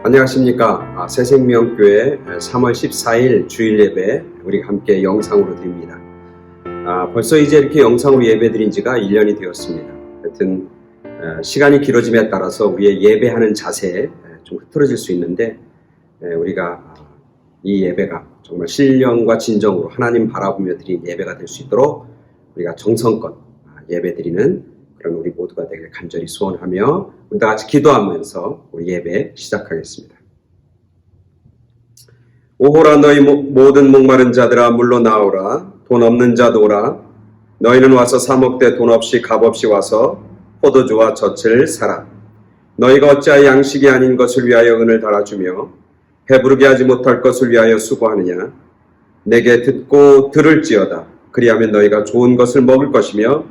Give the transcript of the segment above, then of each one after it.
안녕하십니까. 새생명교회 3월 14일 주일 예배 우리가 함께 영상으로 드립니다. 벌써 이제 이렇게 영상으로 예배 드린 지가 1년이 되었습니다. 하여튼 시간이 길어짐에 따라서 우리의 예배하는 자세에 좀 흐트러질 수 있는데 우리가 이 예배가 정말 신령과 진정으로 하나님 바라보며 드린 예배가 될 수 있도록 우리가 정성껏 예배 드리는 그런 우리 모두가 되길 간절히 소원하며 우리 다 같이 기도하면서 우리 예배 시작하겠습니다. 오호라 너희 모든 목마른 자들아 물러 나오라. 돈 없는 자도 오라. 너희는 와서 사 먹되 돈 없이 값 없이 와서 포도주와 젖을 사라. 너희가 어찌하여 양식이 아닌 것을 위하여 은을 달아주며 배부르게 하지 못할 것을 위하여 수고하느냐. 내게 듣고 들을지어다. 그리하면 너희가 좋은 것을 먹을 것이며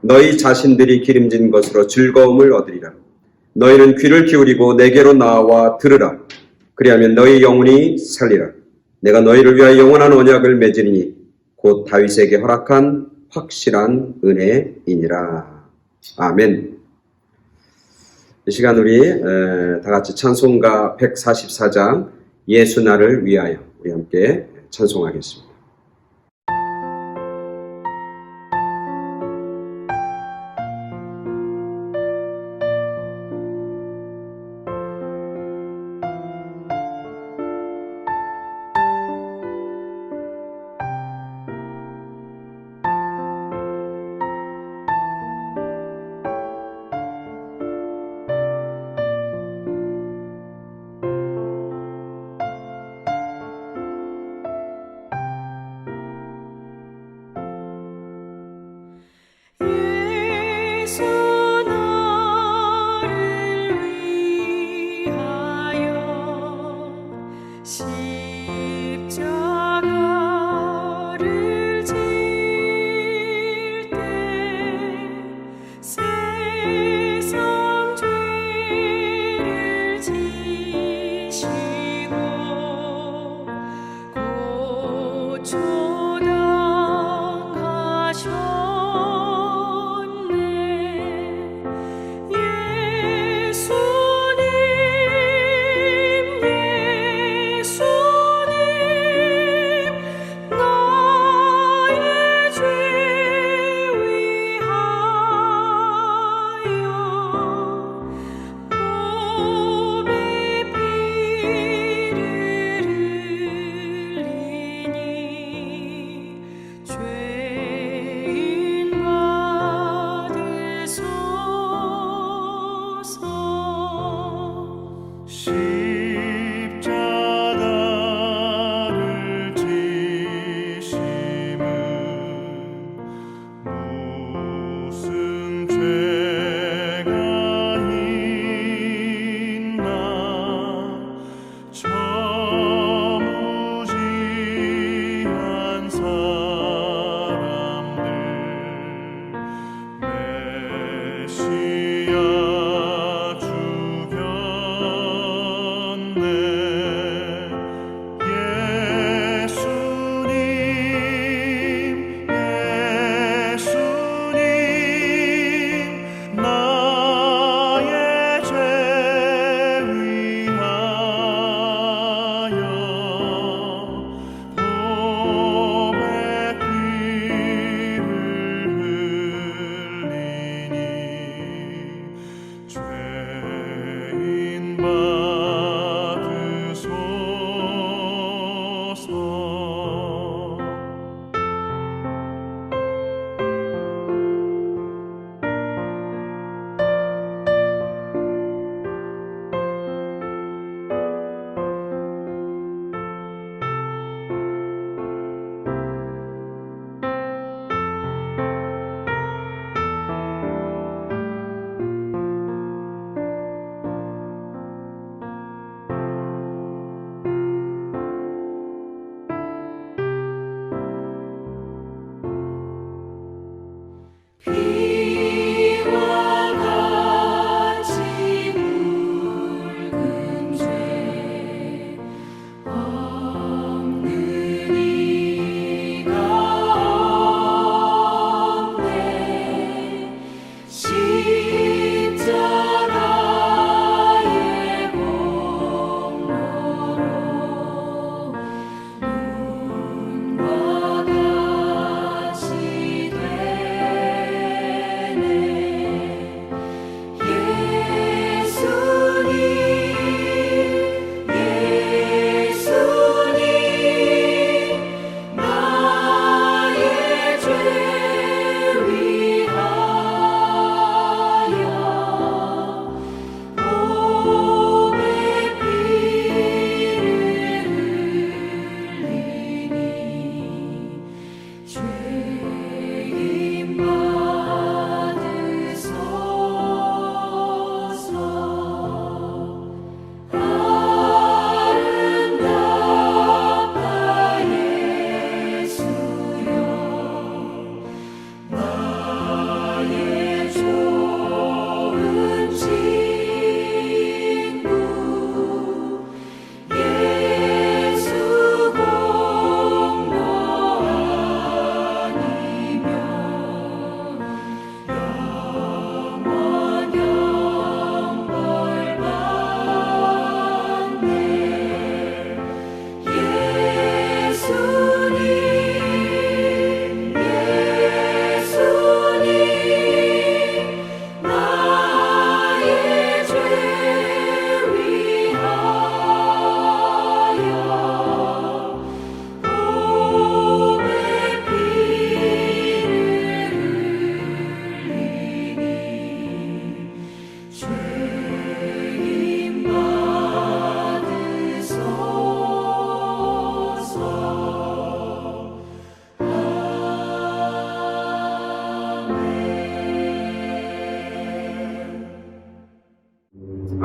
너희 자신들이 기름진 것으로 즐거움을 얻으리라. 너희는 귀를 기울이고 내게로 나와 들으라. 그리하면 너희 영혼이 살리라. 내가 너희를 위하여 영원한 언약을 맺으리니 곧 다윗에게 허락한 확실한 은혜이니라. 아멘. 이 시간 우리 다 같이 찬송가 144장 예수 나를 위하여 우리 함께 찬송하겠습니다.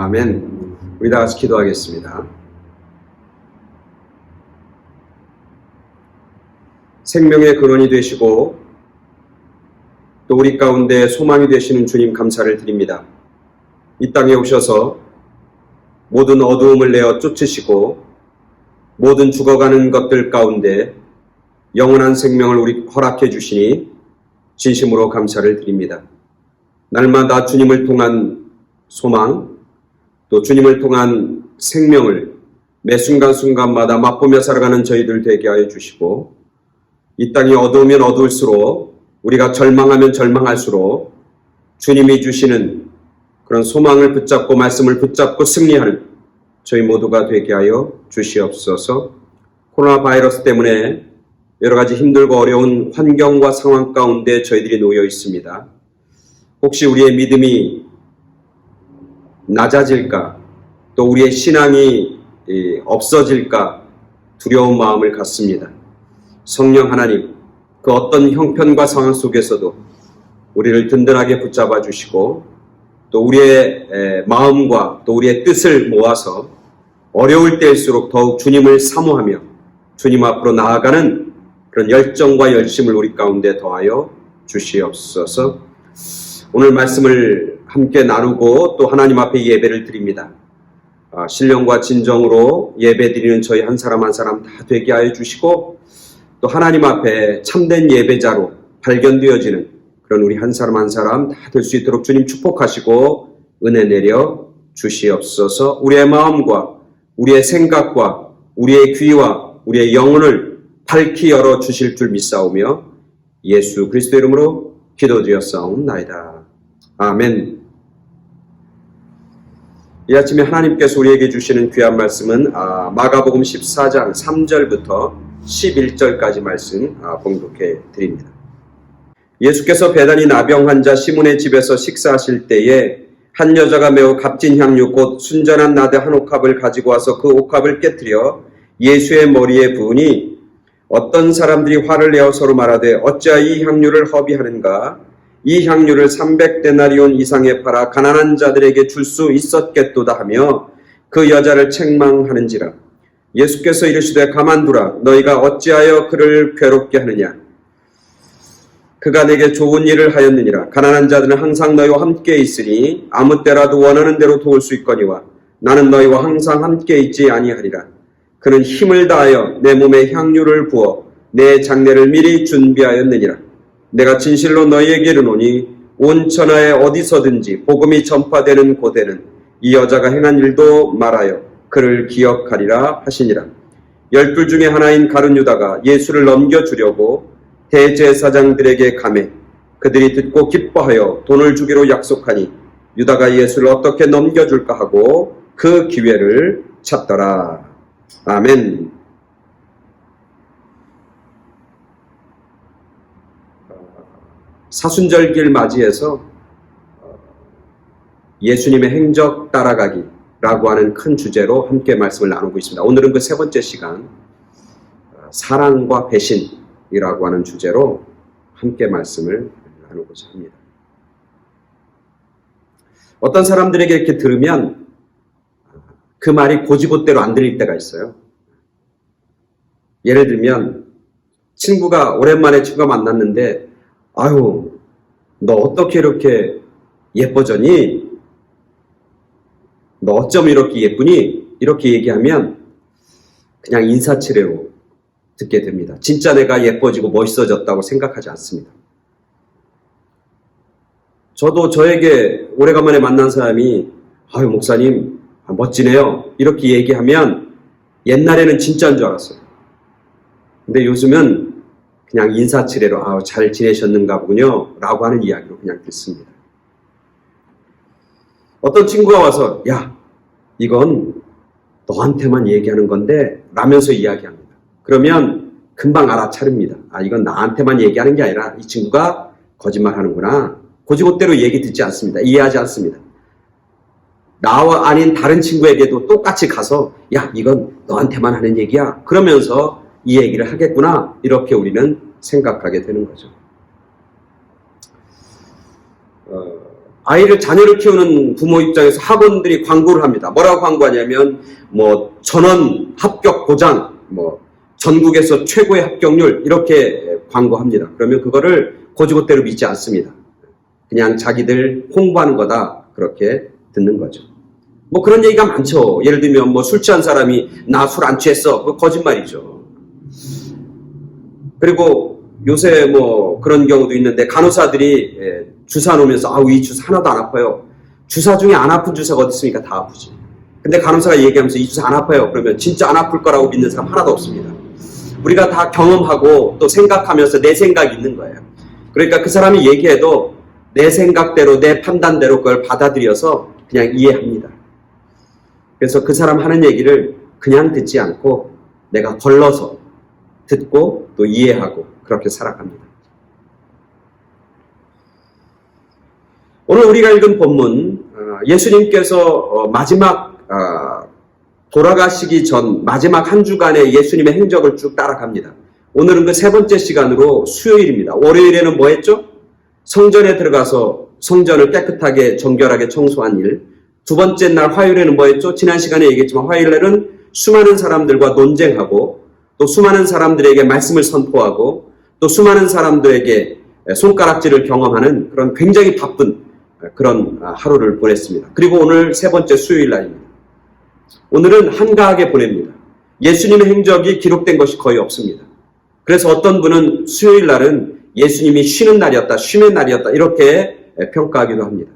아멘. 우리 다 같이 기도하겠습니다. 생명의 근원이 되시고 또 우리 가운데 소망이 되시는 주님 감사를 드립니다. 이 땅에 오셔서 모든 어두움을 내어 쫓으시고 모든 죽어가는 것들 가운데 영원한 생명을 우리 허락해 주시니 진심으로 감사를 드립니다. 날마다 주님을 통한 소망, 또 주님을 통한 생명을 매 순간순간마다 맛보며 살아가는 저희들 되게 하여 주시고, 이 땅이 어두우면 어두울수록, 우리가 절망하면 절망할수록 주님이 주시는 그런 소망을 붙잡고 말씀을 붙잡고 승리하는 저희 모두가 되게 하여 주시옵소서. 코로나 바이러스 때문에 여러 가지 힘들고 어려운 환경과 상황 가운데 저희들이 놓여 있습니다. 혹시 우리의 믿음이 낮아질까, 또 우리의 신앙이 없어질까 두려운 마음을 갖습니다. 성령 하나님, 그 어떤 형편과 상황 속에서도 우리를 든든하게 붙잡아 주시고, 또 우리의 마음과 또 우리의 뜻을 모아서 어려울 때일수록 더욱 주님을 사모하며 주님 앞으로 나아가는 그런 열정과 열심을 우리 가운데 더하여 주시옵소서. 오늘 말씀을 함께 나누고 또 하나님 앞에 예배를 드립니다. 신령과 진정으로 예배 드리는 저희 한 사람 한 사람 다 되게 하여 주시고, 또 하나님 앞에 참된 예배자로 발견되어지는 그런 우리 한 사람 한 사람 다 될 수 있도록 주님 축복하시고 은혜 내려 주시옵소서. 우리의 마음과 우리의 생각과 우리의 귀와 우리의 영혼을 밝히 열어 주실 줄 믿사오며 예수 그리스도 이름으로 기도드렸사옵나이다. 아멘. 이 아침에 하나님께서 우리에게 주시는 귀한 말씀은 마가복음 14장 3절부터 11절까지 말씀 봉독해 드립니다. 예수께서 베다니 나병 환자 시몬의 집에서 식사하실 때에 한 여자가 매우 값진 향유 곧 순전한 나드 한 옥합을 가지고 와서 그 옥합을 깨뜨려 예수의 머리에 부으니 어떤 사람들이 화를 내어 서로 말하되 어찌하여 이 향유를 허비하는가? 이 향유를 300데나리온 이상에 팔아 가난한 자들에게 줄 수 있었겠도다 하며 그 여자를 책망하는지라. 예수께서 이르시되 가만두라. 너희가 어찌하여 그를 괴롭게 하느냐? 그가 내게 좋은 일을 하였느니라. 가난한 자들은 항상 너희와 함께 있으니 아무 때라도 원하는 대로 도울 수 있거니와 나는 너희와 항상 함께 있지 아니하리라. 그는 힘을 다하여 내 몸에 향유를 부어 내 장례를 미리 준비하였느니라. 내가 진실로 너희에게 이르노니 온 천하에 어디서든지 복음이 전파되는 곳에는 이 여자가 행한 일도 말하여 그를 기억하리라 하시니라. 12 중에 하나인 가룟 유다가 예수를 넘겨주려고 대제사장들에게 가매 그들이 듣고 기뻐하여 돈을 주기로 약속하니 유다가 예수를 어떻게 넘겨줄까 하고 그 기회를 찾더라. 아멘. 사순절기를 맞이해서 예수님의 행적 따라가기라고 하는 큰 주제로 함께 말씀을 나누고 있습니다. 오늘은 그 세 번째 시간, 사랑과 배신이라고 하는 주제로 함께 말씀을 나누고자 합니다. 어떤 사람들에게 이렇게 들으면 그 말이 고지고대로 안 들릴 때가 있어요. 예를 들면 오랜만에 친구가 만났는데 아유, 너 어떻게 이렇게 예뻐졌니? 너 어쩜 이렇게 예쁘니? 이렇게 얘기하면 그냥 인사치레로 듣게 됩니다. 진짜 내가 예뻐지고 멋있어졌다고 생각하지 않습니다. 저도 저에게 오래간만에 만난 사람이 아유, 목사님 멋지네요. 이렇게 얘기하면 옛날에는 진짜인 줄 알았어요. 근데 요즘은 그냥 인사치레로 잘 지내셨는가 보군요 라고 하는 이야기로 그냥 듣습니다. 어떤 친구가 와서 야, 이건 너한테만 얘기하는 건데 라면서 이야기합니다. 그러면 금방 알아차립니다. 이건 나한테만 얘기하는 게 아니라 이 친구가 거짓말하는구나. 고지고대로 얘기 듣지 않습니다. 이해하지 않습니다. 나와 아닌 다른 친구에게도 똑같이 가서 야, 이건 너한테만 하는 얘기야. 그러면서 이 얘기를 하겠구나. 이렇게 우리는 생각하게 되는 거죠. 자녀를 키우는 부모 입장에서 학원들이 광고를 합니다. 뭐라고 광고하냐면, 전원 합격 보장, 전국에서 최고의 합격률, 이렇게 광고합니다. 그러면 그거를 고지고대로 믿지 않습니다. 그냥 자기들 홍보하는 거다, 그렇게 듣는 거죠. 그런 얘기가 많죠. 예를 들면, 술 취한 사람이, 나 술 안 취했어. 그거 거짓말이죠. 그리고 요새 그런 경우도 있는데, 간호사들이 주사 놓으면서, 이 주사 하나도 안 아파요. 주사 중에 안 아픈 주사가 어디 있습니까? 다 아프지. 근데 간호사가 얘기하면서 이 주사 안 아파요. 그러면 진짜 안 아플 거라고 믿는 사람 하나도 없습니다. 우리가 다 경험하고 또 생각하면서 내 생각이 있는 거예요. 그러니까 그 사람이 얘기해도 내 생각대로, 내 판단대로 그걸 받아들여서 그냥 이해합니다. 그래서 그 사람 하는 얘기를 그냥 듣지 않고 내가 걸러서 듣고 또 이해하고 그렇게 살아갑니다. 오늘 우리가 읽은 본문, 예수님께서 마지막 돌아가시기 전 마지막 한 주간의 예수님의 행적을 쭉 따라갑니다. 오늘은 그 세 번째 시간으로 수요일입니다. 월요일에는 뭐 했죠? 성전에 들어가서 성전을 깨끗하게 정결하게 청소한 일. 두 번째 날 화요일에는 뭐 했죠? 지난 시간에 얘기했지만 화요일에는 수많은 사람들과 논쟁하고 또 수많은 사람들에게 말씀을 선포하고 또 수많은 사람들에게 손가락질을 경험하는 그런 굉장히 바쁜 그런 하루를 보냈습니다. 그리고 오늘 세 번째 수요일 날입니다. 오늘은 한가하게 보냅니다. 예수님의 행적이 기록된 것이 거의 없습니다. 그래서 어떤 분은 수요일 날은 예수님이 쉬는 날이었다, 쉼의 날이었다 이렇게 평가하기도 합니다.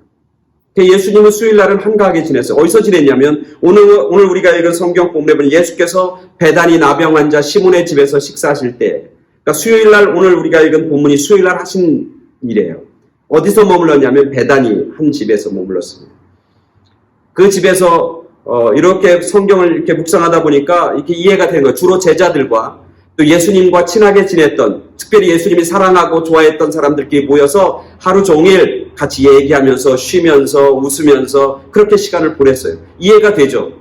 예수님은 수요일 날은 한가하게 지냈어요. 어디서 지냈냐면 오늘 우리가 읽은 성경 본문에 보면 예수께서 베다니 나병 환자 시몬의 집에서 식사하실 때, 그러니까 수요일 날 오늘 우리가 읽은 본문이 수요일 날 하신 일이에요. 어디서 머물렀냐면 베다니 한 집에서 머물렀습니다. 그 집에서 이렇게 성경을 이렇게 묵상하다 보니까 이렇게 이해가 되는 거예요. 주로 제자들과 또 예수님과 친하게 지냈던, 특별히 예수님이 사랑하고 좋아했던 사람들끼리 모여서 하루 종일 같이 얘기하면서 쉬면서 웃으면서 그렇게 시간을 보냈어요. 이해가 되죠?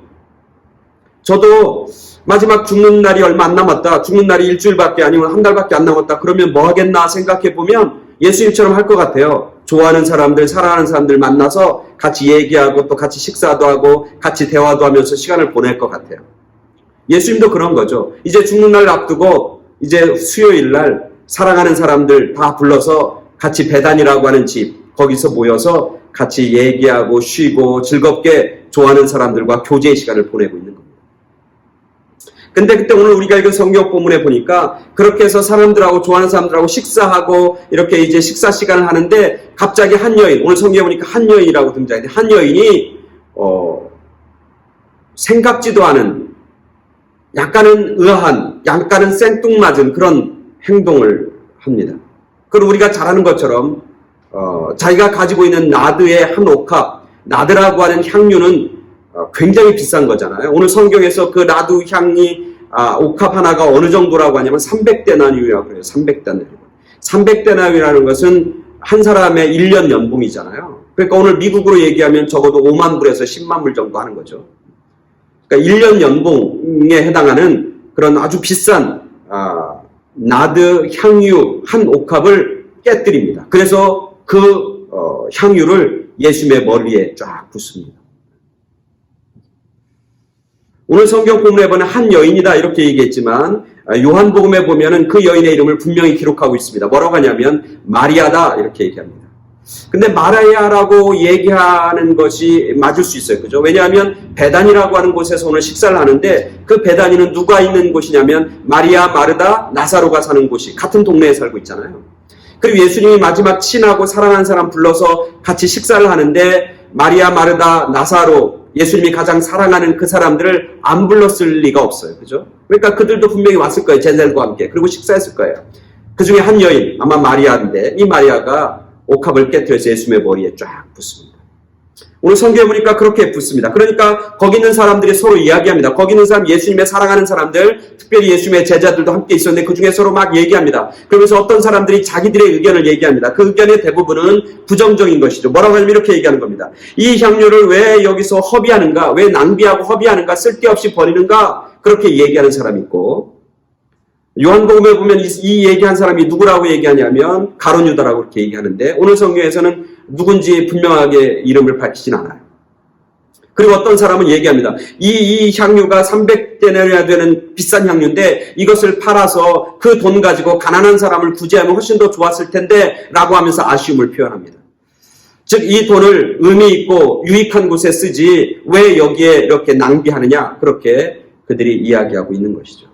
저도 마지막 죽는 날이 얼마 안 남았다, 죽는 날이 일주일밖에 아니면 한 달밖에 안 남았다, 그러면 뭐 하겠나 생각해 보면 예수님처럼 할 것 같아요. 좋아하는 사람들, 사랑하는 사람들 만나서 같이 얘기하고 또 같이 식사도 하고 같이 대화도 하면서 시간을 보낼 것 같아요. 예수님도 그런 거죠. 이제 죽는 날 앞두고 이제 수요일 날 사랑하는 사람들 다 불러서 같이 베단이라고 하는 집, 거기서 모여서 같이 얘기하고 쉬고 즐겁게 좋아하는 사람들과 교제의 시간을 보내고 있는 겁니다. 근데 그때 오늘 우리가 읽은 성경 본문에 보니까 그렇게 해서 사람들하고 좋아하는 사람들하고 식사하고 이렇게 이제 식사 시간을 하는데 갑자기 한 여인, 오늘 성경에 보니까 한 여인이라고 등장했는데 한 여인이 생각지도 않은 약간은 의아한, 약간은 생뚱맞은 그런 행동을 합니다. 그리고 우리가 잘 아는 것처럼 자기가 가지고 있는 나드의 한 옥합, 나드라고 하는 향유는 굉장히 비싼 거잖아요. 오늘 성경에서 그 나드 향이 옥합 하나가 어느 정도라고 하냐면 300데나리온이라고 그래요. 300데나리온. 300데나리온이라는 것은 한 사람의 1년 연봉이잖아요. 그러니까 오늘 미국으로 얘기하면 적어도 5만 불에서 10만 불 정도 하는 거죠. 그러니까 1년 연봉에 해당하는 그런 아주 비싼 나드 향유 한 옥합을 깨뜨립니다. 그래서 그 향유를 예수님의 머리에 쫙 붓습니다. 오늘 성경 본문에 보면 한 여인이다 이렇게 얘기했지만 요한복음에 보면은 그 여인의 이름을 분명히 기록하고 있습니다. 뭐라고 하냐면 마리아다 이렇게 얘기합니다. 근데 마리아라고 얘기하는 것이 맞을 수 있어요. 그죠? 왜냐하면 베단이라고 하는 곳에서 오늘 식사를 하는데 그 베단이는 누가 있는 곳이냐면 마리아, 마르다, 나사로가 사는 곳이 같은 동네에 살고 있잖아요. 그리고 예수님이 마지막 친하고 사랑하는 사람 불러서 같이 식사를 하는데 마리아, 마르다, 나사로, 예수님이 가장 사랑하는 그 사람들을 안 불렀을 리가 없어요. 그죠? 그러니까 그들도 분명히 왔을 거예요. 제자들과 함께. 그리고 식사했을 거예요. 그 중에 한 여인, 아마 마리아인데 이 마리아가 옥합을 깨뜨려서 예수님의 머리에 쫙 붓습니다. 오늘 성경에 보니까 그렇게 붓습니다. 그러니까 거기 있는 사람들이 서로 이야기합니다. 거기 있는 사람, 예수님의 사랑하는 사람들, 특별히 예수님의 제자들도 함께 있었는데 그 중에 서로 막 얘기합니다. 그러면서 어떤 사람들이 자기들의 의견을 얘기합니다. 그 의견의 대부분은 부정적인 것이죠. 뭐라고 하냐면 이렇게 얘기하는 겁니다. 이 향유를 왜 여기서 허비하는가? 왜 낭비하고 허비하는가? 쓸데없이 버리는가? 그렇게 얘기하는 사람이 있고 요한복음에 보면 이 얘기한 사람이 누구라고 얘기하냐면 가룟 유다라고 그렇게 얘기하는데 오늘 성경에서는 누군지 분명하게 이름을 밝히진 않아요. 그리고 어떤 사람은 얘기합니다. 이 향유가 300데나리나 되는 비싼 향유인데 이것을 팔아서 그 돈 가지고 가난한 사람을 구제하면 훨씬 더 좋았을 텐데 라고 하면서 아쉬움을 표현합니다. 즉 이 돈을 의미 있고 유익한 곳에 쓰지 왜 여기에 이렇게 낭비하느냐 그렇게 그들이 이야기하고 있는 것이죠.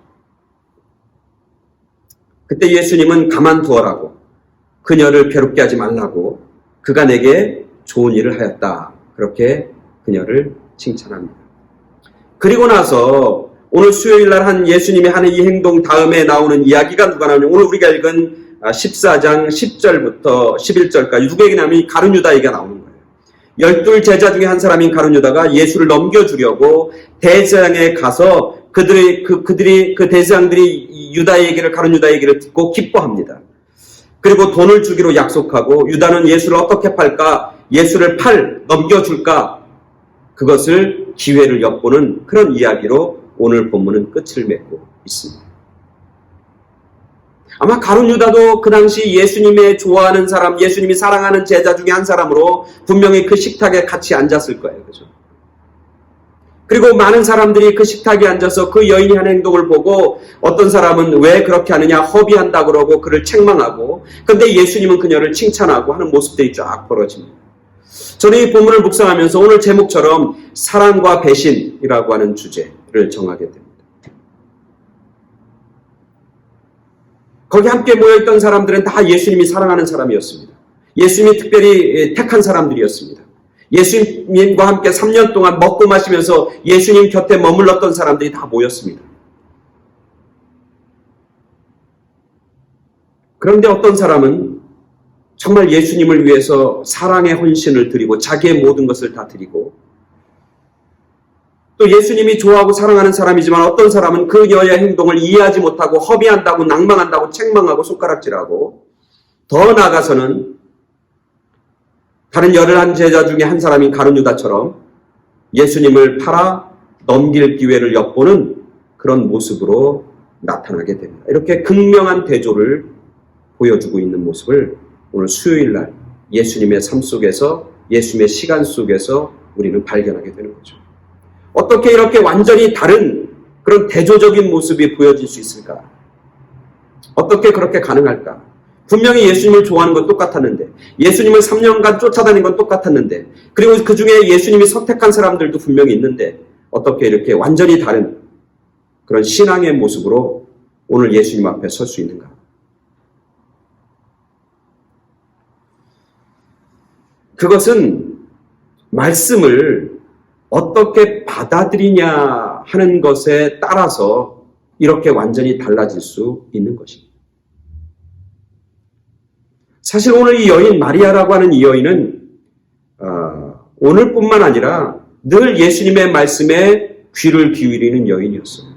그때 예수님은 가만두어라고 그녀를 괴롭게 하지 말라고 그가 내게 좋은 일을 하였다 그렇게 그녀를 칭찬합니다. 그리고 나서 오늘 수요일날 한 예수님이 하는 이 행동 다음에 나오는 이야기가 누가 나오냐면 오늘 우리가 읽은 14장 10절부터 11절까지 누구에게 나오면 가룟 유다 얘기가 나오는 거예요. 12 제자 중에 한 사람인 가룟 유다가 예수를 넘겨주려고 대장에 가서 그들이 그 대장들이 유다 얘기를 가룟 유다 얘기를 듣고 기뻐합니다. 그리고 돈을 주기로 약속하고 유다는 예수를 어떻게 팔까? 예수를 넘겨줄까? 그것을 기회를 엿보는 그런 이야기로 오늘 본문은 끝을 맺고 있습니다. 아마 가룟 유다도 그 당시 예수님의 좋아하는 사람, 예수님이 사랑하는 제자 중에 한 사람으로 분명히 그 식탁에 같이 앉았을 거예요. 그죠? 그리고 많은 사람들이 그 식탁에 앉아서 그 여인이 하는 행동을 보고 어떤 사람은 왜 그렇게 하느냐 허비한다고 그러고 그를 책망하고 그런데 예수님은 그녀를 칭찬하고 하는 모습들이 쫙 벌어집니다. 저는 이 본문을 묵상하면서 오늘 제목처럼 사랑과 배신이라고 하는 주제를 정하게 됩니다. 거기 함께 모여있던 사람들은 다 예수님이 사랑하는 사람이었습니다. 예수님이 특별히 택한 사람들이었습니다. 예수님과 함께 3년 동안 먹고 마시면서 예수님 곁에 머물렀던 사람들이 다 모였습니다. 그런데 어떤 사람은 정말 예수님을 위해서 사랑의 헌신을 드리고 자기의 모든 것을 다 드리고 또 예수님이 좋아하고 사랑하는 사람이지만 어떤 사람은 그 여의 행동을 이해하지 못하고 허비한다고 낭망한다고 책망하고 손가락질하고 더 나아가서는 다른 11 제자 중에 한 사람인 가룟 유다처럼 예수님을 팔아 넘길 기회를 엿보는 그런 모습으로 나타나게 됩니다. 이렇게 극명한 대조를 보여주고 있는 모습을 오늘 수요일날 예수님의 삶 속에서 예수님의 시간 속에서 우리는 발견하게 되는 거죠. 어떻게 이렇게 완전히 다른 그런 대조적인 모습이 보여질 수 있을까? 어떻게 그렇게 가능할까? 분명히 예수님을 좋아하는 건 똑같았는데 예수님을 3년간 쫓아다닌 건 똑같았는데 그리고 그 중에 예수님이 선택한 사람들도 분명히 있는데 어떻게 이렇게 완전히 다른 그런 신앙의 모습으로 오늘 예수님 앞에 설 수 있는가? 그것은 말씀을 어떻게 받아들이냐 하는 것에 따라서 이렇게 완전히 달라질 수 있는 것입니다. 사실 오늘 이 여인 마리아라고 하는 이 여인은 오늘뿐만 아니라 늘 예수님의 말씀에 귀를 기울이는 여인이었어요.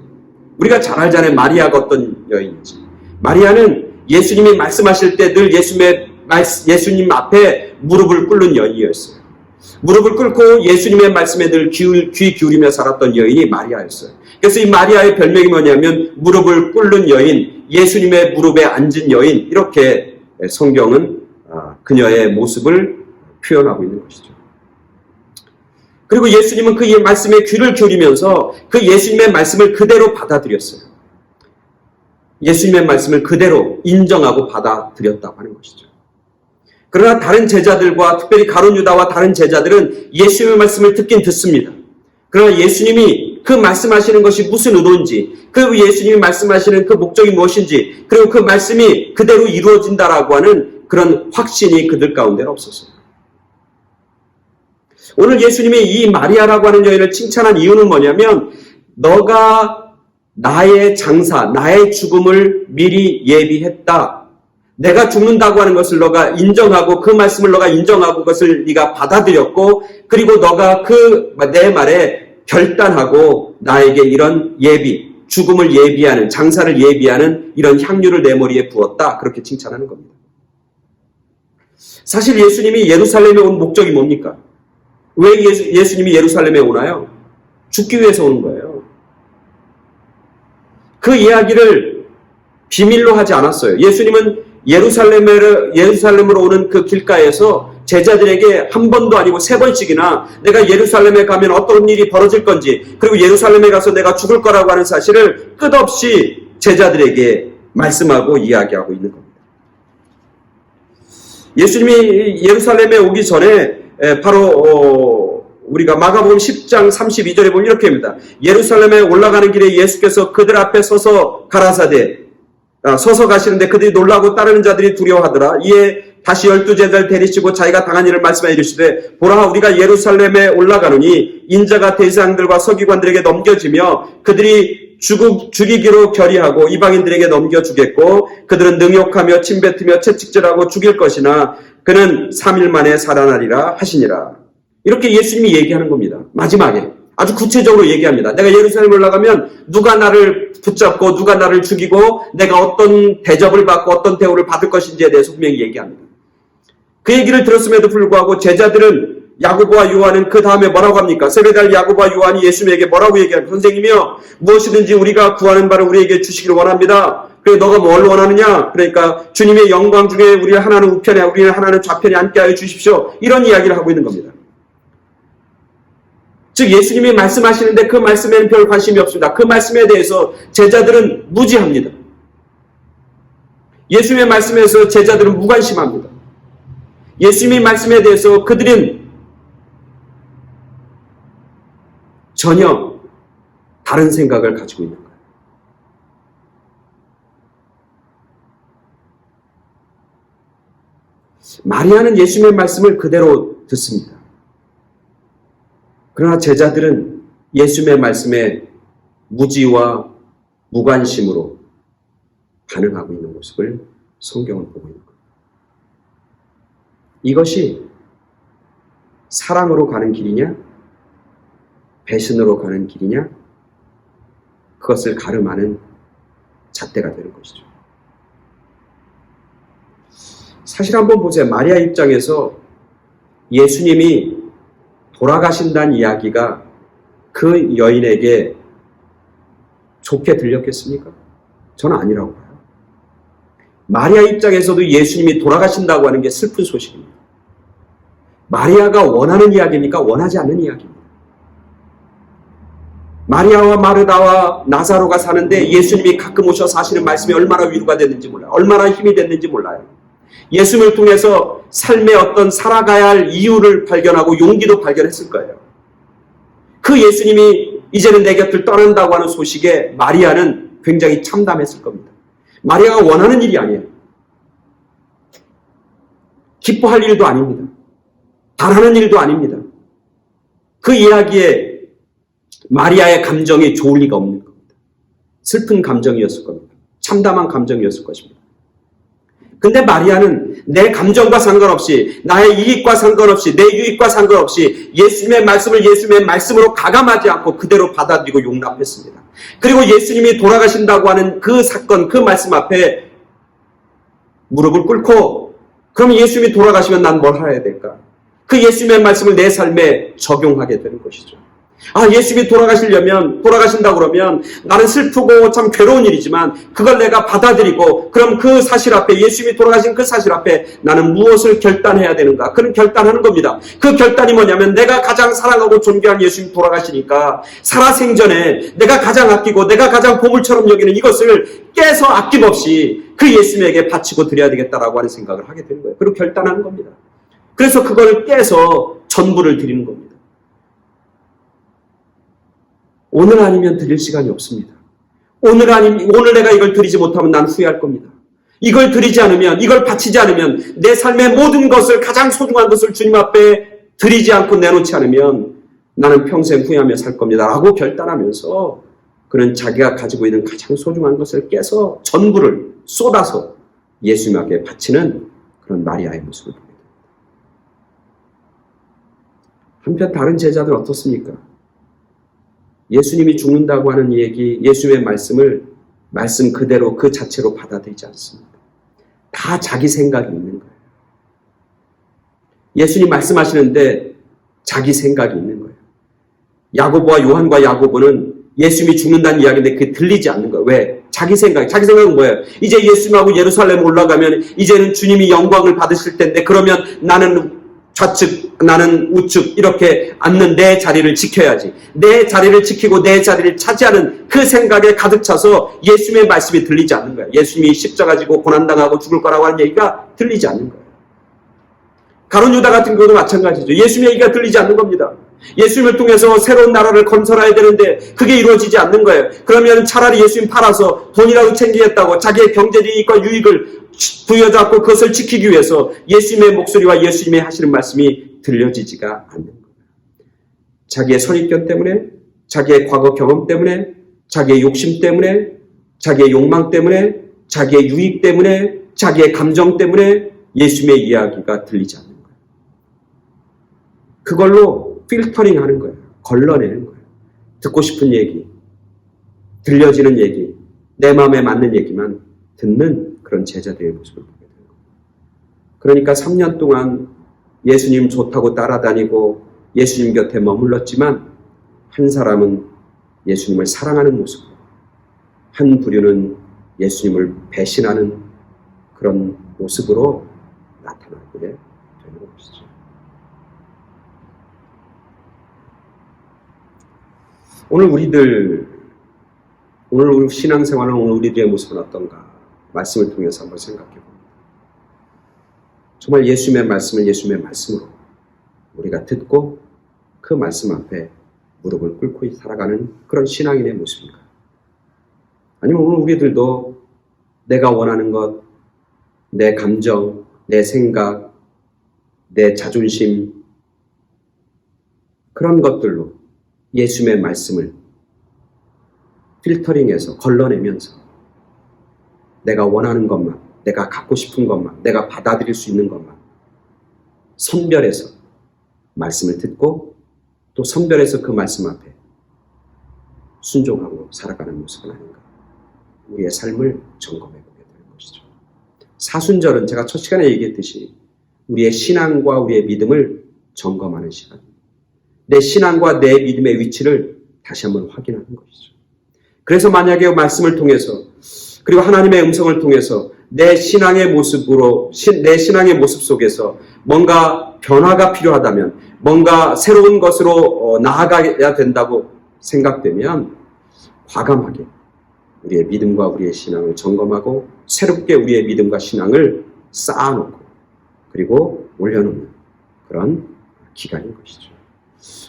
우리가 잘 알잖아요. 마리아가 어떤 여인인지. 마리아는 예수님이 말씀하실 때 늘 예수님 앞에 무릎을 꿇는 여인이었어요. 무릎을 꿇고 예수님의 말씀에 늘 귀 기울이며 살았던 여인이 마리아였어요. 그래서 이 마리아의 별명이 뭐냐면 무릎을 꿇는 여인, 예수님의 무릎에 앉은 여인, 이렇게 성경은 그녀의 모습을 표현하고 있는 것이죠. 그리고 예수님은 그 말씀에 귀를 기울이면서 그 예수님의 말씀을 그대로 받아들였어요. 예수님의 말씀을 그대로 인정하고 받아들였다고 하는 것이죠. 그러나 다른 제자들과 특별히 가룟 유다와 다른 제자들은 예수님의 말씀을 듣긴 듣습니다. 그러나 예수님이 그 말씀하시는 것이 무슨 의도인지, 그 예수님이 말씀하시는 그 목적이 무엇인지, 그리고 그 말씀이 그대로 이루어진다라고 하는 그런 확신이 그들 가운데는 없었어요. 오늘 예수님이 이 마리아라고 하는 여인을 칭찬한 이유는 뭐냐면 너가 나의 장사, 나의 죽음을 미리 예비했다. 내가 죽는다고 하는 것을 너가 인정하고 그 말씀을 너가 인정하고 그것을 네가 받아들였고 그리고 너가 내 말에 결단하고 나에게 이런 예비, 죽음을 예비하는, 장사를 예비하는 이런 향유를 내 머리에 부었다. 그렇게 칭찬하는 겁니다. 사실 예수님이 예루살렘에 온 목적이 뭡니까? 왜 예수님이 예루살렘에 오나요? 죽기 위해서 오는 거예요. 그 이야기를 비밀로 하지 않았어요. 예수님은 예루살렘으로 오는 그 길가에서 제자들에게 한 번도 아니고 3번씩이나 내가 예루살렘에 가면 어떤 일이 벌어질 건지, 그리고 예루살렘에 가서 내가 죽을 거라고 하는 사실을 끝없이 제자들에게 말씀하고 이야기하고 있는 겁니다. 예수님이 예루살렘에 오기 전에 바로 우리가 마가복음 10장 32절에 보면 이렇게 합니다. 예루살렘에 올라가는 길에 예수께서 그들 앞에 서서 가라사대, 서서 가시는데 그들이 놀라고 따르는 자들이 두려워하더라. 이에 다시 12제자를 데리시고 자기가 당한 일을 말씀하여 이르시되, 보라, 우리가 예루살렘에 올라가노니 인자가 대제사장들과 서기관들에게 넘겨지며 그들이 죽이기로 결의하고 이방인들에게 넘겨주겠고, 그들은 능욕하며 침뱉으며 채찍질하고 죽일 것이나 그는 3일 만에 살아나리라 하시니라. 이렇게 예수님이 얘기하는 겁니다. 마지막에 아주 구체적으로 얘기합니다. 내가 예루살렘에 올라가면 누가 나를 붙잡고 누가 나를 죽이고 내가 어떤 대접을 받고 어떤 대우를 받을 것인지에 대해서 분명히 얘기합니다. 그 얘기를 들었음에도 불구하고 제자들은, 야고보와 요한은 그 다음에 뭐라고 합니까? 세베대의 야고보와 요한이 예수님에게 뭐라고 얘기합니까? 선생님이여, 무엇이든지 우리가 구하는 바를 우리에게 주시기를 원합니다. 그래, 너가 뭘 원하느냐? 그러니까 주님의 영광 중에 우리 하나는 우편에 우리는 하나는 좌편에 앉게 하여 주십시오. 이런 이야기를 하고 있는 겁니다. 즉 예수님이 말씀하시는데 그 말씀에는 별 관심이 없습니다. 그 말씀에 대해서 제자들은 무지합니다. 예수님의 말씀에서 제자들은 무관심합니다. 예수님의 말씀에 대해서 그들은 전혀 다른 생각을 가지고 있는 거예요. 마리아는 예수님의 말씀을 그대로 듣습니다. 그러나 제자들은 예수님의 말씀에 무지와 무관심으로 반응하고 있는 모습을 성경은 보고 있는 겁니다. 이것이 사랑으로 가는 길이냐, 배신으로 가는 길이냐, 그것을 가름하는 잣대가 되는 것이죠. 사실 한번 보세요. 마리아 입장에서 예수님이 돌아가신다는 이야기가 그 여인에게 좋게 들렸겠습니까? 저는 아니라고 봐요. 마리아 입장에서도 예수님이 돌아가신다고 하는 게 슬픈 소식입니다. 마리아가 원하는 이야기입니까? 원하지 않는 이야기입니다. 마리아와 마르다와 나사로가 사는데 예수님이 가끔 오셔서 하시는 말씀이 얼마나 위로가 됐는지 몰라요. 얼마나 힘이 됐는지 몰라요. 예수님을 통해서 삶의 어떤 살아가야 할 이유를 발견하고 용기도 발견했을 거예요. 그 예수님이 이제는 내 곁을 떠난다고 하는 소식에 마리아는 굉장히 참담했을 겁니다. 마리아가 원하는 일이 아니에요. 기뻐할 일도 아닙니다. 바라는 일도 아닙니다. 그 이야기에 마리아의 감정이 좋을 리가 없는 겁니다. 슬픈 감정이었을 겁니다. 참담한 감정이었을 것입니다. 근데 마리아는 내 감정과 상관없이, 나의 이익과 상관없이, 내 유익과 상관없이 예수님의 말씀을 예수님의 말씀으로 가감하지 않고 그대로 받아들이고 용납했습니다. 그리고 예수님이 돌아가신다고 하는 그 사건, 그 말씀 앞에 무릎을 꿇고, 그럼 예수님이 돌아가시면 난 뭘 해야 될까? 그 예수님의 말씀을 내 삶에 적용하게 되는 것이죠. 예수님이 돌아가신다고 그러면 나는 슬프고 참 괴로운 일이지만 그걸 내가 받아들이고, 그럼 그 사실 앞에, 예수님이 돌아가신 그 사실 앞에 나는 무엇을 결단해야 되는가? 그는 결단하는 겁니다. 그 결단이 뭐냐면, 내가 가장 사랑하고 존경하는 예수님이 돌아가시니까 살아생전에 내가 가장 아끼고 내가 가장 보물처럼 여기는 이것을 깨서 아낌없이 그 예수님에게 바치고 드려야 되겠다라고 하는 생각을 하게 되는 거예요. 그리고 결단하는 겁니다. 그래서 그걸 깨서 전부를 드리는 겁니다. 오늘 아니면 드릴 시간이 없습니다. 오늘 내가 이걸 드리지 못하면 난 후회할 겁니다. 이걸 드리지 않으면, 이걸 바치지 않으면, 내 삶의 모든 것을, 가장 소중한 것을 주님 앞에 드리지 않고 내놓지 않으면 나는 평생 후회하며 살 겁니다. 라고 결단하면서 그는 자기가 가지고 있는 가장 소중한 것을 깨서 전부를 쏟아서 예수님 앞에 바치는 그런 마리아의 모습을 봅니다. 한편 다른 제자들은 어떻습니까? 예수님이 죽는다고 하는 얘기, 예수님의 말씀을 말씀 그대로 그 자체로 받아들이지 않습니다. 다 자기 생각이 있는 거예요. 예수님 말씀하시는데 자기 생각이 있는 거예요. 야고보와 요한과 야고보는 예수님이 죽는다는 이야기인데 그게 들리지 않는 거예요. 왜? 자기 생각은 뭐예요? 이제 예수님하고 예루살렘 올라가면 이제는 주님이 영광을 받으실 텐데 그러면 나는 좌측, 나는 우측 이렇게 앉는 내 자리를 지켜야지. 내 자리를 지키고 내 자리를 차지하는 그 생각에 가득 차서 예수님의 말씀이 들리지 않는 거예요. 예수님이 십자가 지고 고난당하고 죽을 거라고 하는 얘기가 들리지 않는 거예요. 가룟 유다 같은 경우도 마찬가지죠. 예수님의 얘기가 들리지 않는 겁니다. 예수님을 통해서 새로운 나라를 건설해야 되는데 그게 이루어지지 않는 거예요. 그러면 차라리 예수님 팔아서 돈이라도 챙기겠다고 자기의 경제적 이익과 유익을 부여잡고 그것을 지키기 위해서 예수님의 목소리와 예수님의 하시는 말씀이 들려지지가 않는 거예요. 자기의 선입견 때문에, 자기의 과거 경험 때문에, 자기의 욕심 때문에, 자기의 욕망 때문에, 자기의 유익 때문에, 자기의 감정 때문에 예수님의 이야기가 들리지 않는 거예요. 그걸로 필터링 하는 거예요. 걸러내는 거예요. 듣고 싶은 얘기, 들려지는 얘기, 내 마음에 맞는 얘기만 듣는 그런 제자들의 모습을 보게 되는 거예요. 그러니까 3년 동안 예수님 좋다고 따라다니고 예수님 곁에 머물렀지만 한 사람은 예수님을 사랑하는 모습으로, 한 부류는 예수님을 배신하는 그런 모습으로 나타나게 되는 것이죠. 오늘 우리 신앙생활은 오늘 우리들의 모습은 어떤가? 말씀을 통해서 한번 생각해 봅니다. 정말 예수님의 말씀을 예수님의 말씀으로 우리가 듣고 그 말씀 앞에 무릎을 꿇고 살아가는 그런 신앙인의 모습인가? 아니면 오늘 우리들도 내가 원하는 것, 내 감정, 내 생각, 내 자존심, 그런 것들로 예수님의 말씀을 필터링해서 걸러내면서 내가 원하는 것만, 내가 갖고 싶은 것만, 내가 받아들일 수 있는 것만 선별해서 말씀을 듣고 또 선별해서 그 말씀 앞에 순종하고 살아가는 모습은 아닌가. 우리의 삶을 점검해 보게 되는 것이죠. 사순절은 제가 첫 시간에 얘기했듯이 우리의 신앙과 우리의 믿음을 점검하는 시간입니다. 내 신앙과 내 믿음의 위치를 다시 한번 확인하는 것이죠. 그래서 만약에 말씀을 통해서 그리고 하나님의 음성을 통해서 내 신앙의 모습으로, 내 신앙의 모습 속에서 뭔가 변화가 필요하다면, 뭔가 새로운 것으로 나아가야 된다고 생각되면 과감하게 우리의 믿음과 우리의 신앙을 점검하고 새롭게 우리의 믿음과 신앙을 쌓아놓고 그리고 올려놓는 그런 기간인 것이죠.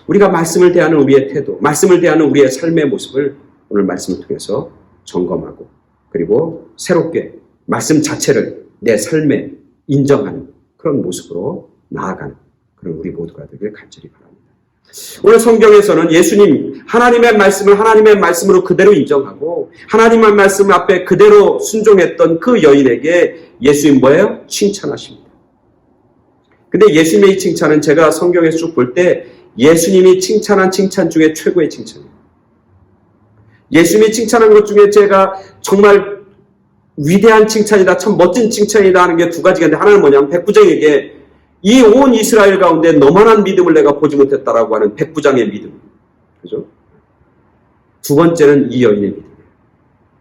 우리가 말씀을 대하는 우리의 태도, 말씀을 대하는 우리의 삶의 모습을 오늘 말씀을 통해서 점검하고 그리고 새롭게 말씀 자체를 내 삶에 인정하는 그런 모습으로 나아가는 그런 우리 모두가 되길 간절히 바랍니다. 오늘 성경에서는 예수님, 하나님의 말씀을 하나님의 말씀으로 그대로 인정하고 하나님의 말씀 앞에 그대로 순종했던 그 여인에게 예수님 뭐예요? 칭찬하십니다. 근데 예수님의 칭찬은 제가 성경에서 쭉 볼 때 예수님이 칭찬한 칭찬 중에 최고의 칭찬이에요. 예수님이 칭찬한 것 중에 제가 정말 위대한 칭찬이다, 참 멋진 칭찬이다 하는 게 두 가지가 있는데 하나는 뭐냐면 백부장에게 이 온 이스라엘 가운데 너만한 믿음을 내가 보지 못했다라고 하는 백부장의 믿음. 그죠? 두 번째는 이 여인의 믿음이에요.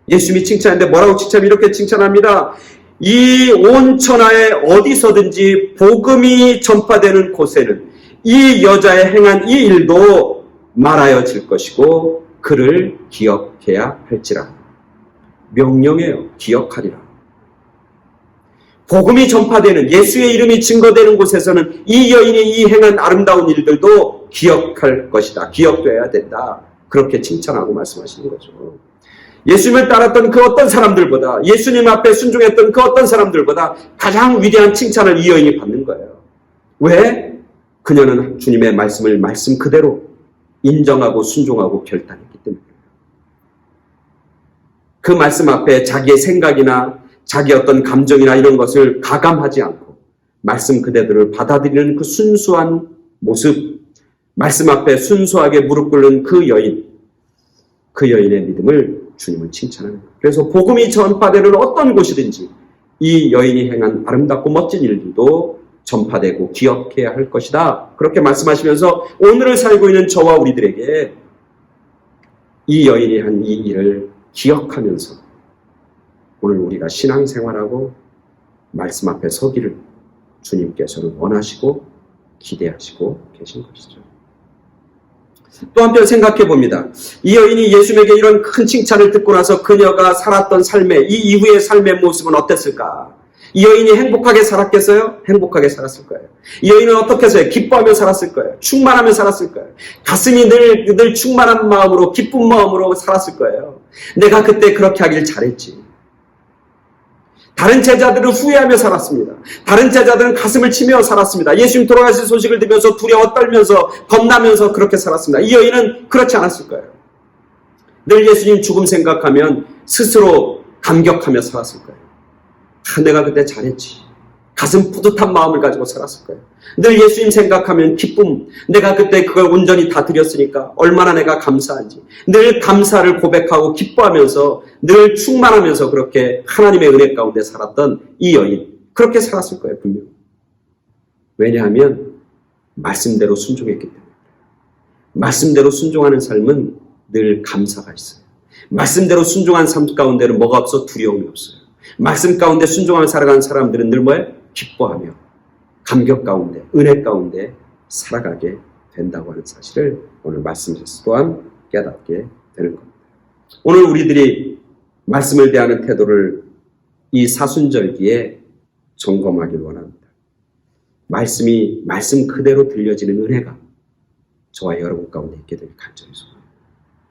예수님이 칭찬했는데 뭐라고 이렇게 칭찬합니다. 이 온 천하에 어디서든지 복음이 전파되는 곳에는 이 여자의 행한 이 일도 말하여질 것이고 그를 기억해야 할지라. 명령해요. 기억하리라. 복음이 전파되는 예수의 이름이 증거되는 곳에서는 이 여인이 이 행한 아름다운 일들도 기억할 것이다. 기억돼야 된다. 그렇게 칭찬하고 말씀하시는 거죠. 예수님을 따랐던 그 어떤 사람들보다 예수님 앞에 순종했던 그 어떤 사람들보다 가장 위대한 칭찬을 이 여인이 받는 거예요. 왜? 그녀는 주님의 말씀을 말씀 그대로 인정하고 순종하고 결단했기 때문에 그 말씀 앞에 자기의 생각이나 자기 어떤 감정이나 이런 것을 가감하지 않고 말씀 그대로를 받아들이는 그 순수한 모습, 말씀 앞에 순수하게 무릎 꿇는 그 여인의 믿음을 주님은 칭찬하는 거예요. 그래서 복음이 전파되는 어떤 곳이든지 이 여인이 행한 아름답고 멋진 일들도 전파되고 기억해야 할 것이다. 그렇게 말씀하시면서 오늘을 살고 있는 저와 우리들에게 이 여인이 한 이 일을 기억하면서 오늘 우리가 신앙생활하고 말씀 앞에 서기를 주님께서는 원하시고 기대하시고 계신 것이죠. 또 한편 생각해 봅니다. 이 여인이 예수님에게 이런 큰 칭찬을 듣고 나서 그녀가 살았던 삶의 이 이후의 삶의 모습은 어땠을까? 이 여인이 행복하게 살았겠어요? 행복하게 살았을 거예요. 이 여인은 어떻게 해서요? 기뻐하며 살았을 거예요. 충만하며 살았을 거예요. 가슴이 늘 충만한 마음으로 기쁜 마음으로 살았을 거예요. 내가 그때 그렇게 하길 잘했지. 다른 제자들은 후회하며 살았습니다. 다른 제자들은 가슴을 치며 살았습니다. 예수님 돌아가신 소식을 들으면서 두려워 떨면서 겁나면서 그렇게 살았습니다. 이 여인은 그렇지 않았을 거예요. 늘 예수님 죽음 생각하면 스스로 감격하며 살았을 거예요. 내가 그때 잘했지. 가슴 뿌듯한 마음을 가지고 살았을 거예요. 늘 예수님 생각하면 기쁨, 내가 그때 그걸 온전히 다 드렸으니까 얼마나 내가 감사한지, 늘 감사를 고백하고 기뻐하면서 늘 충만하면서 그렇게 하나님의 은혜 가운데 살았던 이 여인, 그렇게 살았을 거예요, 분명. 왜냐하면 말씀대로 순종했기 때문에. 말씀대로 순종하는 삶은 늘 감사가 있어요. 말씀대로 순종한 삶 가운데는 뭐가 없어? 두려움이 없어요. 말씀 가운데 순종하며 살아가는 사람들은 늘 뭐예요? 기뻐하며 감격 가운데, 은혜 가운데 살아가게 된다고 하는 사실을 오늘 말씀에서 또한 깨닫게 되는 겁니다. 오늘 우리들이 말씀을 대하는 태도를 이 사순절기에 점검하길 원합니다. 말씀이 말씀 그대로 들려지는 은혜가 저와 여러분 가운데 있게 되길 간절히 소원합니다.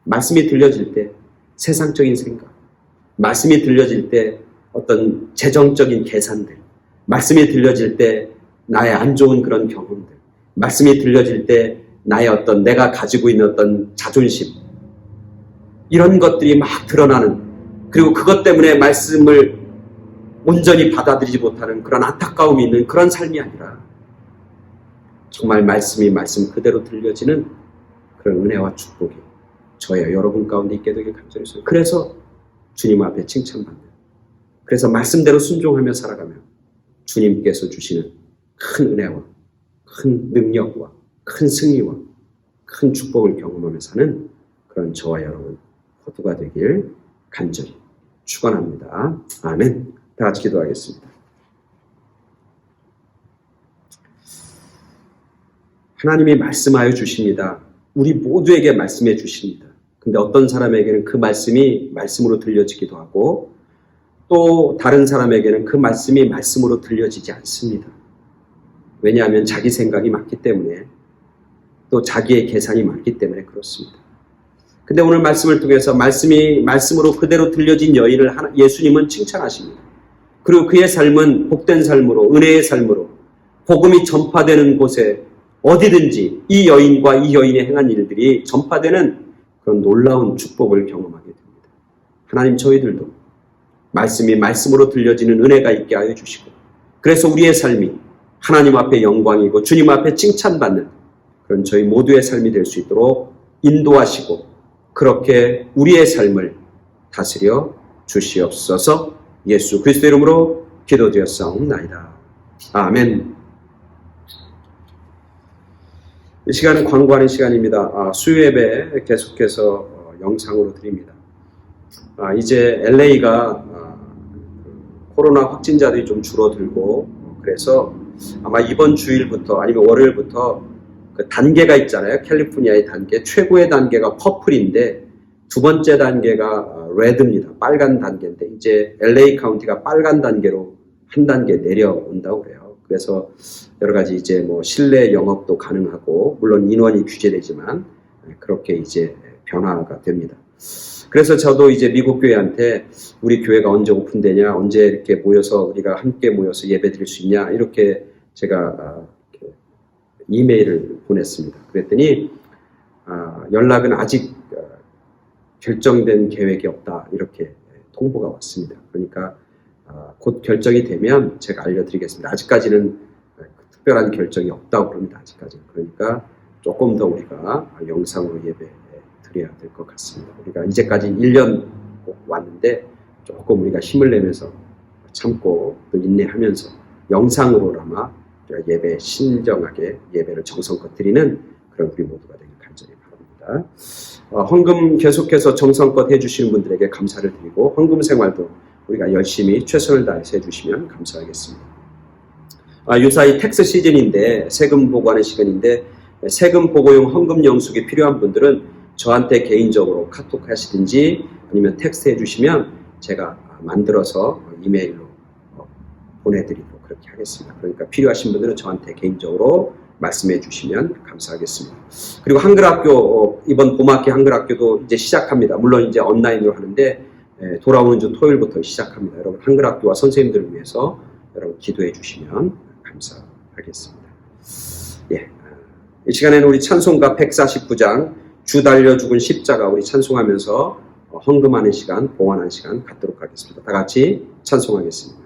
말씀이 들려질 때 세상적인 생각, 말씀이 들려질 때 어떤 재정적인 계산들, 말씀이 들려질 때 나의 안 좋은 그런 경험들, 말씀이 들려질 때 나의 어떤 내가 가지고 있는 어떤 자존심, 이런 것들이 막 드러나는, 그리고 그것 때문에 말씀을 온전히 받아들이지 못하는 그런 안타까움이 있는 그런 삶이 아니라 정말 말씀이 말씀 그대로 들려지는 그런 은혜와 축복이 저와 여러분 가운데 있게 되길 간절히 소원합니다. 그래서 주님 앞에 칭찬받는, 그래서 말씀대로 순종하며 살아가며 주님께서 주시는 큰 은혜와 큰 능력과 큰 승리와 큰 축복을 경험하며 사는 그런 저와 여러분 모두가 되길 간절히 축원합니다. 아멘. 다 같이 기도하겠습니다. 하나님이 말씀하여 주십니다. 우리 모두에게 말씀해 주십니다. 근데 어떤 사람에게는 그 말씀이 말씀으로 들려지기도 하고 또 다른 사람에게는 그 말씀이 말씀으로 들려지지 않습니다. 왜냐하면 자기 생각이 많기 때문에, 또 자기의 계산이 많기 때문에 그렇습니다. 근데 오늘 말씀을 통해서 말씀이 말씀으로 그대로 들려진 여인을 예수님은 칭찬하십니다. 그리고 그의 삶은 복된 삶으로, 은혜의 삶으로 복음이 전파되는 곳에 어디든지 이 여인과 이 여인의 행한 일들이 전파되는 그런 놀라운 축복을 경험하게 됩니다. 하나님, 저희들도 말씀이 말씀으로 들려지는 은혜가 있게 하여 주시고, 그래서 우리의 삶이 하나님 앞에 영광이고 주님 앞에 칭찬받는 그런 저희 모두의 삶이 될 수 있도록 인도하시고 그렇게 우리의 삶을 다스려 주시옵소서. 예수 그리스도 이름으로 기도드렸사옵나이다. 아멘. 이 시간은 광고하는 시간입니다. 수요예배 계속해서 영상으로 드립니다. 이제 LA가 코로나 확진자들이 좀 줄어들고, 그래서 아마 이번 주일부터 아니면 월요일부터 그 단계가 있잖아요. 캘리포니아의 단계, 최고의 단계가 퍼플인데 두 번째 단계가 레드입니다. 빨간 단계인데 이제 LA 카운티가 빨간 단계로 한 단계 내려온다고 그래요. 그래서 여러 가지 이제 뭐 실내 영업도 가능하고, 물론 인원이 규제되지만 그렇게 이제 변화가 됩니다. 그래서 저도 이제 미국 교회한테 우리 교회가 언제 오픈되냐, 언제 이렇게 모여서 우리가 함께 모여서 예배 드릴 수 있냐, 이렇게 제가 이렇게 이메일을 보냈습니다. 그랬더니 연락은 아직 결정된 계획이 없다, 이렇게 통보가 왔습니다. 그러니까 곧 결정이 되면 제가 알려드리겠습니다. 아직까지는 특별한 결정이 없다고 그럽니다. 아직까지는. 그러니까 조금 더 우리가 영상으로 예배 드려야 될 것 같습니다. 우리가 이제까지 1년 왔는데 조금 우리가 힘을 내면서 참고 또 인내하면서 영상으로나마 예배 신정하게 예배를 정성껏 드리는 그런 우리 모두가 되길 간절히 바랍니다. 헌금 계속해서 정성껏 해주시는 분들에게 감사를 드리고, 헌금 생활도 우리가 열심히 최선을 다해서 해주시면 감사하겠습니다. 유사히 텍스 시즌인데 세금 보고하는 시간인데 세금 보고용 헌금 영수증이 필요한 분들은 저한테 개인적으로 카톡 하시든지 아니면 텍스트 해주시면 제가 만들어서 이메일로 보내드리도록 그렇게 하겠습니다. 그러니까 필요하신 분들은 저한테 개인적으로 말씀해 주시면 감사하겠습니다. 그리고 한글학교, 이번 봄학기 한글학교도 이제 시작합니다. 물론 이제 온라인으로 하는데 돌아오는 주 토요일부터 시작합니다. 여러분 한글학교와 선생님들을 위해서 여러분 기도해 주시면 감사하겠습니다. 예, 이 시간에는 우리 찬송가 149장 주 달려 죽은 십자가 우리 찬송하면서 헌금하는 시간, 봉헌하는 시간 갖도록 하겠습니다. 다 같이 찬송하겠습니다.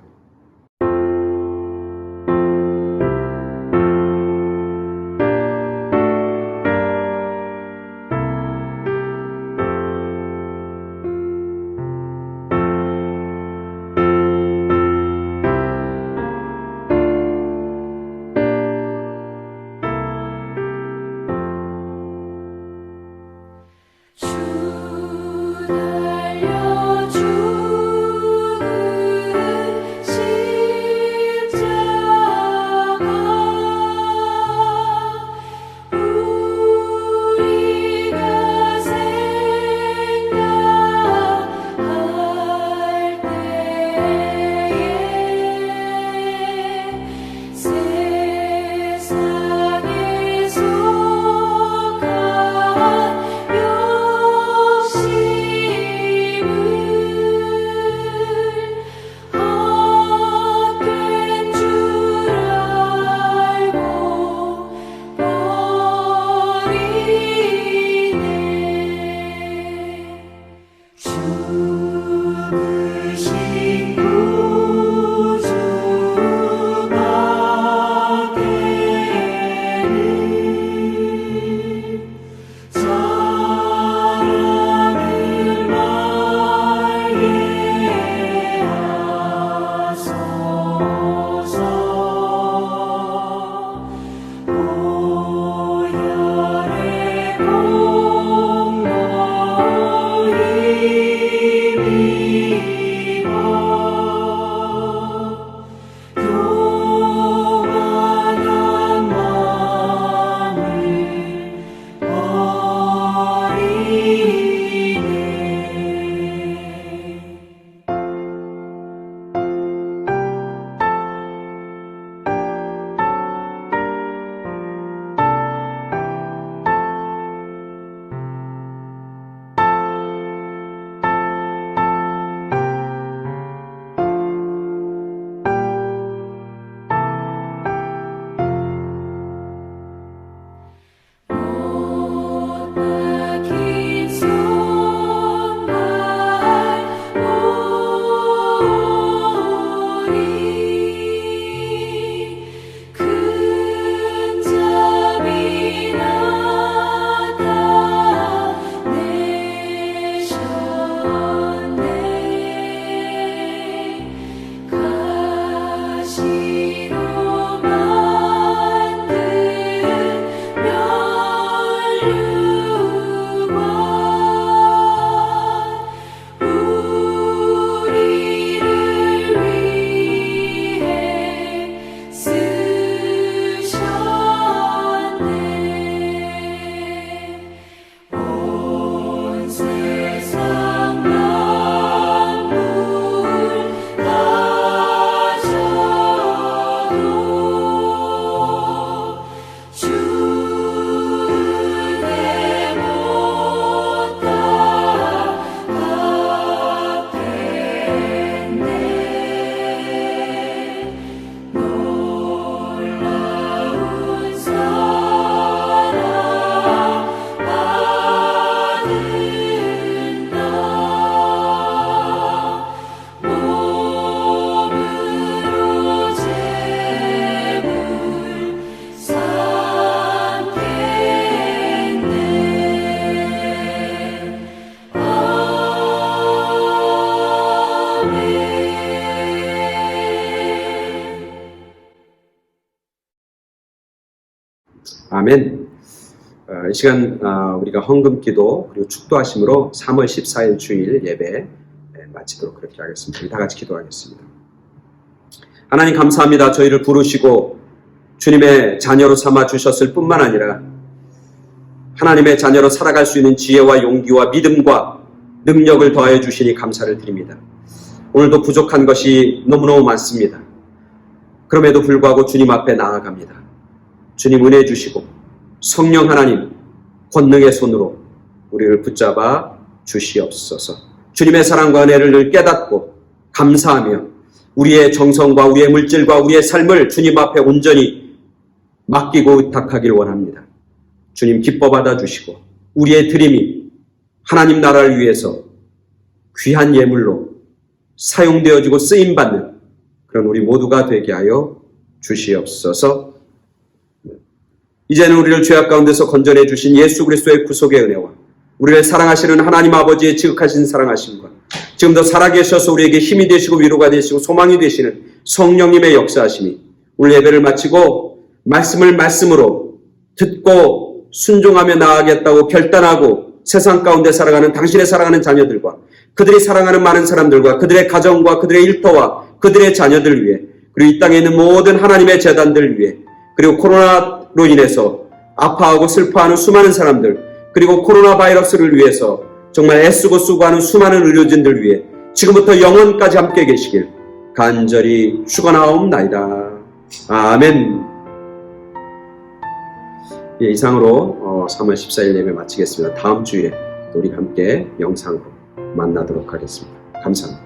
아멘. 이 시간 우리가 헌금기도 그리고 축도하심으로 3월 14일 주일 예배 마치도록 그렇게 하겠습니다. 우리 다 같이 기도하겠습니다. 하나님 감사합니다. 저희를 부르시고 주님의 자녀로 삼아 주셨을 뿐만 아니라 하나님의 자녀로 살아갈 수 있는 지혜와 용기와 믿음과 능력을 더해 주시니 감사를 드립니다. 오늘도 부족한 것이 너무너무 많습니다. 그럼에도 불구하고 주님 앞에 나아갑니다. 주님 은혜 주시고 성령 하나님 권능의 손으로 우리를 붙잡아 주시옵소서. 주님의 사랑과 은혜를 늘 깨닫고 감사하며 우리의 정성과 우리의 물질과 우리의 삶을 주님 앞에 온전히 맡기고 의탁하길 원합니다. 주님 기뻐 받아주시고 우리의 드림이 하나님 나라를 위해서 귀한 예물로 사용되어지고 쓰임받는 그런 우리 모두가 되게 하여 주시옵소서. 이제는 우리를 죄악 가운데서 건져내 주신 예수 그리스도의 구속의 은혜와 우리를 사랑하시는 하나님 아버지의 지극하신 사랑하심과 지금도 살아계셔서 우리에게 힘이 되시고 위로가 되시고 소망이 되시는 성령님의 역사하심이 오늘 예배를 마치고 말씀을 말씀으로 듣고 순종하며 나아가겠다고 결단하고 세상 가운데 살아가는 당신의 사랑하는 자녀들과 그들이 사랑하는 많은 사람들과 그들의 가정과 그들의 일터와 그들의 자녀들 위해 그리고 이 땅에 있는 모든 하나님의 재단들 위해 그리고 코로나로 인해서 아파하고 슬퍼하는 수많은 사람들 그리고 코로나 바이러스를 위해서 정말 애쓰고 수고하는 수많은 의료진들 위해 지금부터 영원까지 함께 계시길 간절히 축원하옵나이다. 아멘. 예, 이상으로 3월 14일 예배 마치겠습니다. 다음 주에 우리 함께 영상으로 만나도록 하겠습니다. 감사합니다.